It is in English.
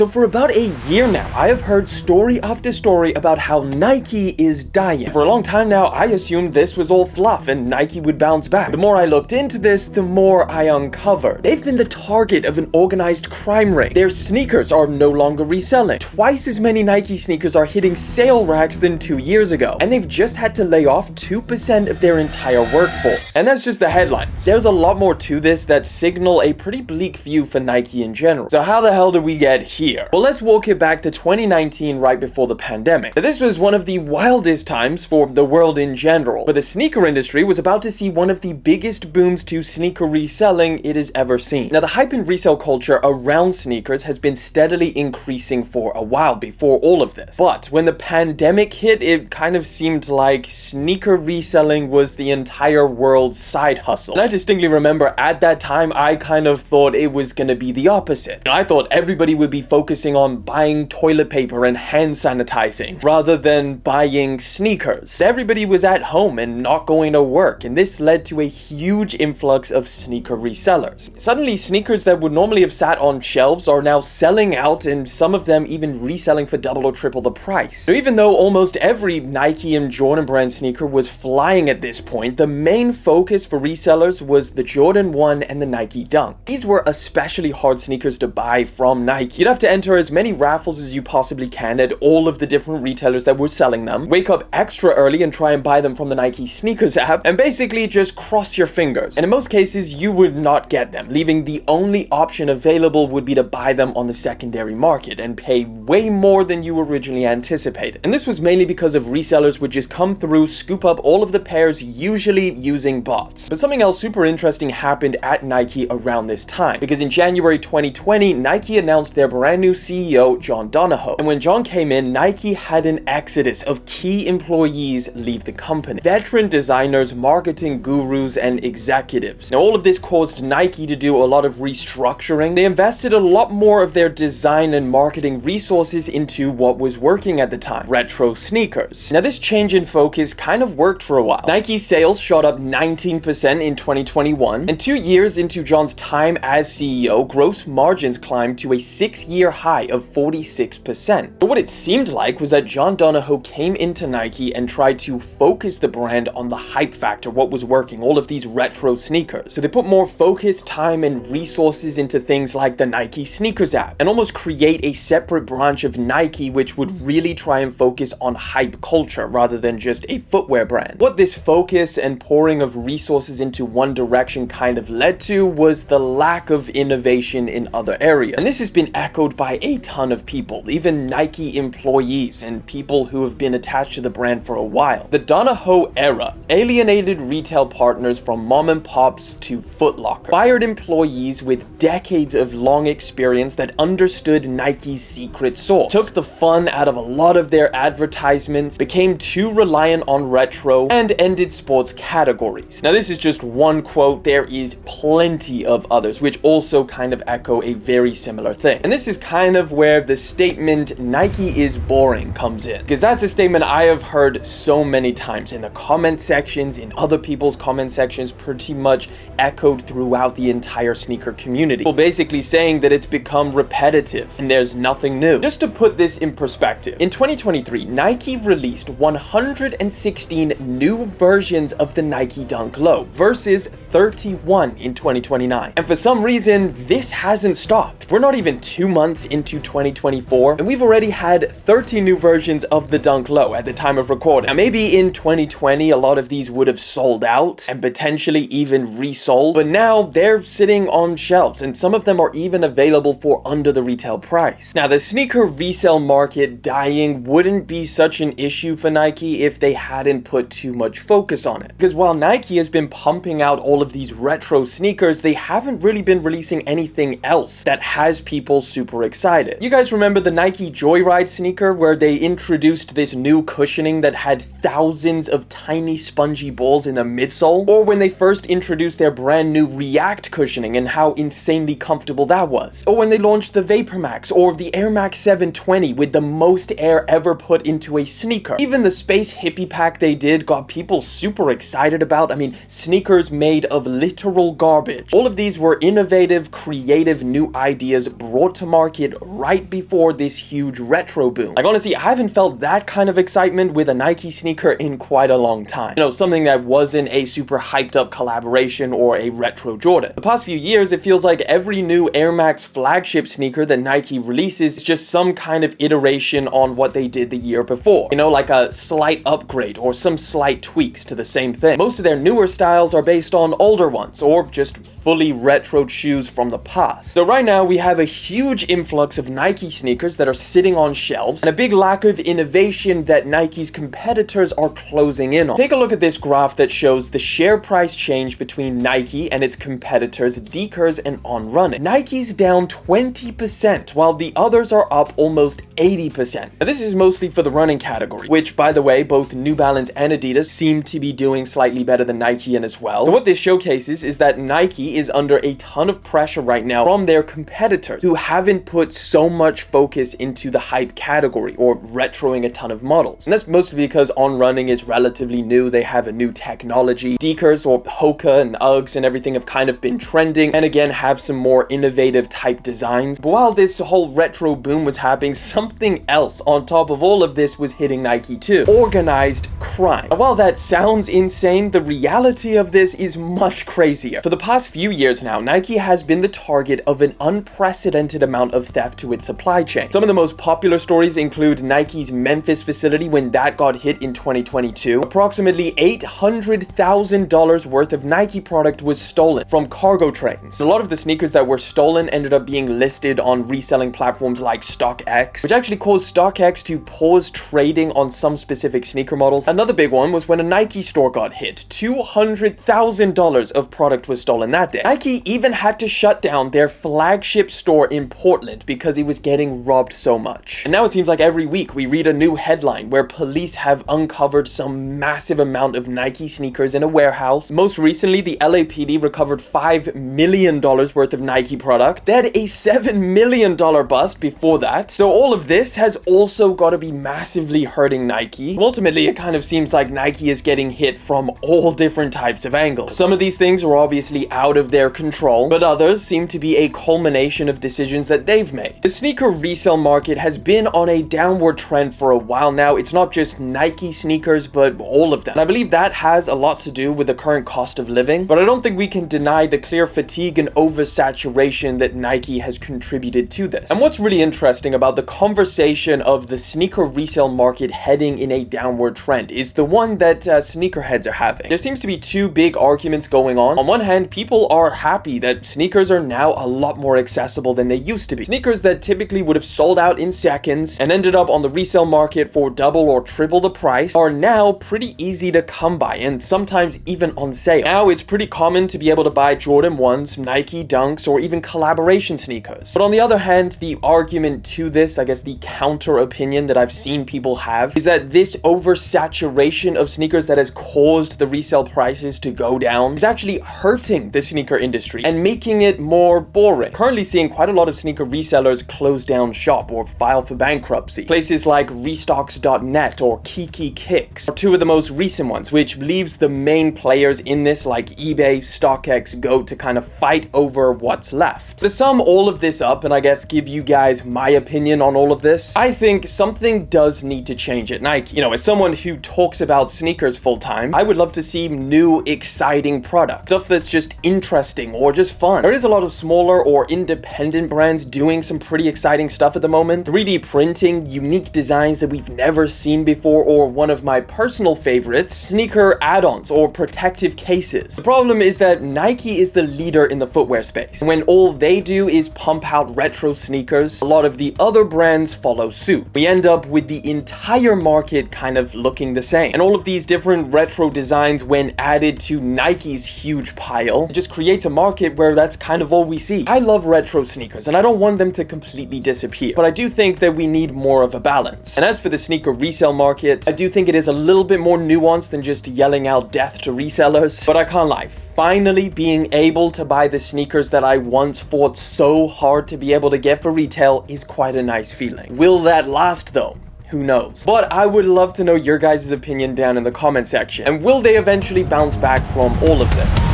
So for about a year now, I have heard story after story about how Nike is dying. For a long time now, I assumed this was all fluff and Nike would bounce back. The more I looked into this, the more I uncovered. They've been the target of an organized crime ring. Their sneakers are no longer reselling. Twice as many Nike sneakers are hitting sale racks than 2 years ago. And they've just had to lay off 2% of their entire workforce. And that's just the headlines. There's a lot more to this that signal a pretty bleak view for Nike in general. So how the hell did we get here? Well, let's walk it back to 2019, right before the pandemic. Now, this was one of the wildest times for the world in general, but the sneaker industry was about to see one of the biggest booms to sneaker reselling it has ever seen. Now, the hype and resale culture around sneakers has been steadily increasing for a while before all of this. But when the pandemic hit, it kind of seemed like sneaker reselling was the entire world's side hustle. And I distinctly remember at that time, I kind of thought it was going to be the opposite. I thought everybody would be focusing on buying toilet paper and hand sanitizing rather than buying sneakers. Everybody was at home and not going to work, and this led to a huge influx of sneaker resellers. Suddenly, sneakers that would normally have sat on shelves are now selling out, and some of them even reselling for double or triple the price. So even though almost every Nike and Jordan brand sneaker was flying at this point, the main focus for resellers was the Jordan 1 and the Nike Dunk. These were especially hard sneakers to buy from Nike. You'd have to enter as many raffles as you possibly can at all of the different retailers that were selling them, wake up extra early and try and buy them from the Nike sneakers app, and basically just cross your fingers. And in most cases, you would not get them, leaving the only option available would be to buy them on the secondary market and pay way more than you originally anticipated. And this was mainly because of resellers would just come through, scoop up all of the pairs, usually using bots. But something else super interesting happened at Nike around this time, because in January 2020, Nike announced their brand new CEO, John Donahoe. And when John came in, Nike had an exodus of key employees leave the company. Veteran designers, marketing gurus, and executives. Now, all of this caused Nike to do a lot of restructuring. They invested a lot more of their design and marketing resources into what was working at the time, retro sneakers. Now, this change in focus kind of worked for a while. Nike's sales shot up 19% in 2021, and 2 years into John's time as CEO, gross margins climbed to a 6-year high of 46%. But what it seemed like was that John Donahoe came into Nike and tried to focus the brand on the hype factor, what was working, all of these retro sneakers. So they put more focus, time, and resources into things like the Nike sneakers app, and almost create a separate branch of Nike which would really try and focus on hype culture rather than just a footwear brand. What this focus and pouring of resources into one direction kind of led to was the lack of innovation in other areas. And this has been echoed by a ton of people, even Nike employees and people who have been attached to the brand for a while. The Donahoe era alienated retail partners from mom and pops to Foot Locker, fired employees with decades of long experience that understood Nike's secret sauce, took the fun out of a lot of their advertisements, became too reliant on retro, and ended sports categories. Now, this is just one quote. There is plenty of others which also kind of echo a very similar thing. And this is kind of where the statement Nike is boring comes in, because that's a statement I have heard so many times in the comment sections, in other people's comment sections, pretty much echoed throughout the entire sneaker community. People basically saying that it's become repetitive and there's nothing new. Just to put this in perspective, in 2023, Nike released 116 new versions of the Nike Dunk Low versus 31 in 2029. And for some reason, this hasn't stopped. We're not even 2 months into 2024, and we've already had 30 new versions of the Dunk Low at the time of recording. Now, maybe in 2020, a lot of these would have sold out and potentially even resold, but now they're sitting on shelves, and some of them are even available for under the retail price. Now, the sneaker resale market dying wouldn't be such an issue for Nike if they hadn't put too much focus on it. Because while Nike has been pumping out all of these retro sneakers, they haven't really been releasing anything else that has people super excited. You guys remember the Nike Joyride sneaker where they introduced this new cushioning that had thousands of tiny spongy balls in the midsole? Or when they first introduced their brand new React cushioning and how insanely comfortable that was? Or when they launched the Vapor Max or the Air Max 720 with the most air ever put into a sneaker? Even the Space Hippie pack they did got people super excited about. I mean, sneakers made of literal garbage. All of these were innovative, creative new ideas brought to market market right before this huge retro boom. Like, honestly, I haven't felt that kind of excitement with a Nike sneaker in quite a long time. You know, something that wasn't a super hyped up collaboration or a retro Jordan. The past few years, it feels like every new Air Max flagship sneaker that Nike releases is just some kind of iteration on what they did the year before. You know, like a slight upgrade or some slight tweaks to the same thing. Most of their newer styles are based on older ones or just fully retro shoes from the past. So right now we have a huge influx of Nike sneakers that are sitting on shelves and a big lack of innovation that Nike's competitors are closing in on. Take a look at this graph that shows the share price change between Nike and its competitors Deekers and On Running. Nike's down 20% while the others are up almost 80%. Now, this is mostly for the running category, which, by the way, both New Balance and Adidas seem to be doing slightly better than Nike in as well. So what this showcases is that Nike is under a ton of pressure right now from their competitors who haven't put so much focus into the hype category or retroing a ton of models. And that's mostly because On Running is relatively new. They have a new technology. Deekers or Hoka and Uggs and everything have kind of been trending and again have some more innovative type designs. But while this whole retro boom was happening, something else on top of all of this was hitting Nike too. Organized crime. Now, while that sounds insane, the reality of this is much crazier. For the past few years now, Nike has been the target of an unprecedented amount of theft to its supply chain. Some of the most popular stories include Nike's Memphis facility when that got hit in 2022. Approximately $800,000 worth of Nike product was stolen from cargo trains. A lot of the sneakers that were stolen ended up being listed on reselling platforms like StockX, which actually caused StockX to pause trading on some specific sneaker models. Another big one was when a Nike store got hit. $200,000 of product was stolen that day. Nike even had to shut down their flagship store in Portland because it was getting robbed so much. And now it seems like every week we read a new headline where police have uncovered some massive amount of Nike sneakers in a warehouse. Most recently, the LAPD recovered $5 million worth of Nike product. They had a $7 million bust before that. So all of this has also got to be massively hurting Nike. Ultimately, it kind of seems like Nike is getting hit from all different types of angles. Some of these things are obviously out of their control, but others seem to be a culmination of decisions that they've made. The sneaker resale market has been on a downward trend for a while now. It's not just Nike sneakers, but all of them. And I believe that has a lot to do with the current cost of living, but I don't think we can deny the clear fatigue and oversaturation that Nike has contributed to this. And what's really interesting about the conversation of the sneaker resale market heading in a downward trend is the one that sneakerheads are having. There seems to be two big arguments going on. On one hand, people are happy that sneakers are now a lot more accessible than they used to be. Sneakers that typically would have sold out in seconds and ended up on the resale market for double or triple the price are now pretty easy to come by and sometimes even on sale. Now it's pretty common to be able to buy Jordan 1s, Nike Dunks, or even collaboration sneakers. But on the other hand, the argument to this, I guess the counter opinion that I've seen people have, is that this oversaturation of sneakers that has caused the resale prices to go down is actually hurting the sneaker industry and making it more boring. Currently seeing quite a lot of sneaker resellers close down shop or file for bankruptcy. Places like Restocks.net or Kiki Kicks are two of the most recent ones, which leaves the main players in this like eBay, StockX, Go to kind of fight over what's left. To sum all of this up and I guess give you guys my opinion on all of this, I think something does need to change at Nike. You know, as someone who talks about sneakers full time, I would love to see new, exciting product. Stuff that's just interesting or just fun. There is a lot of smaller or independent brands doing some pretty exciting stuff at the moment. 3D printing, unique designs that we've never seen before, or one of my personal favorites, sneaker add-ons or protective cases. The problem is that Nike is the leader in the footwear space. When all they do is pump out retro sneakers, a lot of the other brands follow suit. We end up with the entire market kind of looking the same. And all of these different retro designs, when added to Nike's huge pile, it just creates a market where that's kind of all we see. I love retro sneakers and I don't want them to completely disappear, but I do think that we need more of a balance. And as for the sneaker resale market, I do think it is a little bit more nuanced than just yelling out death to resellers, but I can't lie. Finally being able to buy the sneakers that I once fought so hard to be able to get for retail is quite a nice feeling. Will that last though? Who knows? But I would love to know your guys' opinion down in the comment section. And will they eventually bounce back from all of this?